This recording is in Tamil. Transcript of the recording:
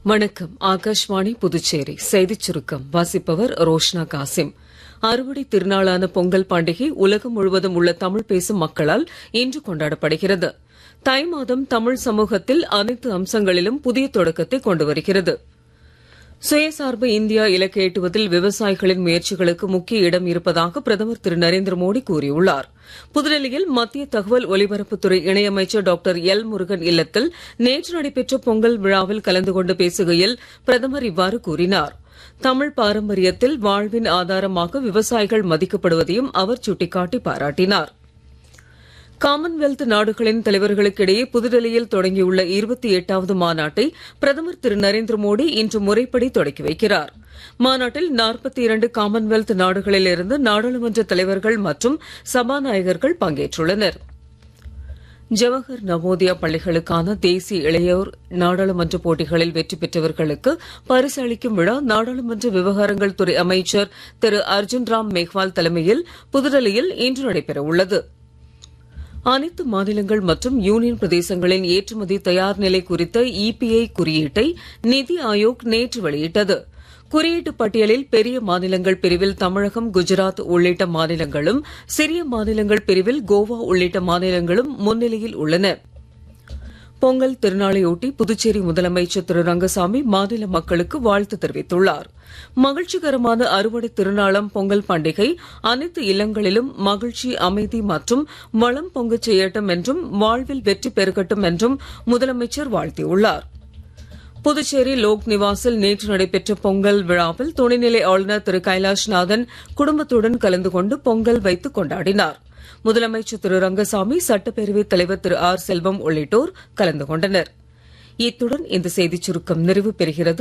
வணக்கம். ஆகாஷ்வாணி புதுச்சேரி செய்திச் சுருக்கம் வாசிப்பவர் ரோஷ்னா காசிம். அறுவடை திருநாளான பொங்கல் பண்டிகை உலகம் முழுவதும் உள்ள தமிழ் பேசும் மக்களால் இன்று கொண்டாடப்படுகிறது. தை மாதம் தமிழ் சமூகத்தில் அனைத்து அம்சங்களிலும் புதிய தொடக்கத்தை கொண்டு வருகிறது. சுயசார்பு இந்தியா இலக்கை எட்டுவதில் விவசாயிகளின் முயற்சிகளுக்கு முக்கிய இடம் இருப்பதாக பிரதமர் திரு நரேந்திர மோடி கூறியுள்ளார். புதுடெல்லியில் மத்திய தகவல் ஒலிபரப்புத்துறை இணையமைச்சர் டாக்டர் எல் முருகன் இல்லத்தில் நேற்று நடைபெற்ற பொங்கல் விழாவில் கலந்து கொண்டு பேசுகையில் பிரதமர் இவ்வாறு கூறினார். தமிழ் பாரம்பரியத்தில் வாழ்வின் ஆதாரமாக விவசாயிகள் மதிக்கப்படுவதையும் அவர் சுட்டிக்காட்டி பாராட்டினார். காமன்வெல்த் நாடுகளின் தலைவர்களுக்கிடையே புதுடெல்லியில் தொடங்கியுள்ள 28வது மாநாட்டை பிரதமர் திரு நரேந்திர மோடி இன்று முறைப்படி தொடக்கி வைக்கிறார். மாநாட்டில் 42 காமன்வெல்த் நாடுகளிலிருந்து நாடாளுமன்ற தலைவர்கள் மற்றும் சபாநாயகர்கள் பங்கேற்றுள்ளனர். ஜவஹர் நவோதயா பள்ளிகளுக்கான தேசிய இளையோர் நாடாளுமன்ற போட்டிகளில் வெற்றி பெற்றவர்களுக்கு பரிசு அளிக்கும் விழா நாடாளுமன்ற விவகாரங்கள் துறை அமைச்சர் திரு அர்ஜுன் ராம் மேக்வால் தலைமையில் புதுடெல்லியில் இன்று நடைபெற உள்ளது. அனைத்து மாநிலங்கள் மற்றும் யூனியன் பிரதேசங்களின் ஏற்றுமதி தயார் நிலை குறித்த EPI குறியீட்டை நிதி ஆயோக் நேற்று வெளியிட்டது. குறியீட்டு பட்டியலில் பெரிய மாநிலங்கள் பிரிவில் தமிழகம், குஜராத் உள்ளிட்ட மாநிலங்களும், சிறிய மாநிலங்கள் பிரிவில் கோவா உள்ளிட்ட மாநிலங்களும் முன்னிலையில் உள்ளன. பொங்கல் திருநாளையொட்டி புதுச்சேரி முதலமைச்சர் திரு ரங்கசாமி மாநில மக்களுக்கு வாழ்த்து தெரிவித்துள்ளார். மகிழ்ச்சிகரமான அறுவடை திருநாளாம் பொங்கல் பண்டிகை அனைத்து இல்லங்களிலும் மகிழ்ச்சி, அமைதி மற்றும் வளம் பொங்கச் செய்யட்டும் என்றும் வாழ்வில் வெற்றி பெருகட்டும் என்றும் முதலமைச்சர் வாழ்த்தியுள்ளார். புதுச்சேரி லோக் நிவாசில் நேற்று நடைபெற்ற பொங்கல் விழாவில் துணைநிலை ஆளுநர் திரு கைலாஷ்நாதன் குடும்பத்துடன் கலந்து கொண்டு பொங்கல் வைத்து கொண்டாடினார். முதலமைச்சர் திரு ரங்கசாமி, சட்டப்பேரவைத் தலைவர் திரு R. செல்வம் உள்ளிட்டோர் கலந்து கொண்டனர். இத்துடன் இந்த செய்திச் சுருக்கம் நிறைவு பெறுகிறது.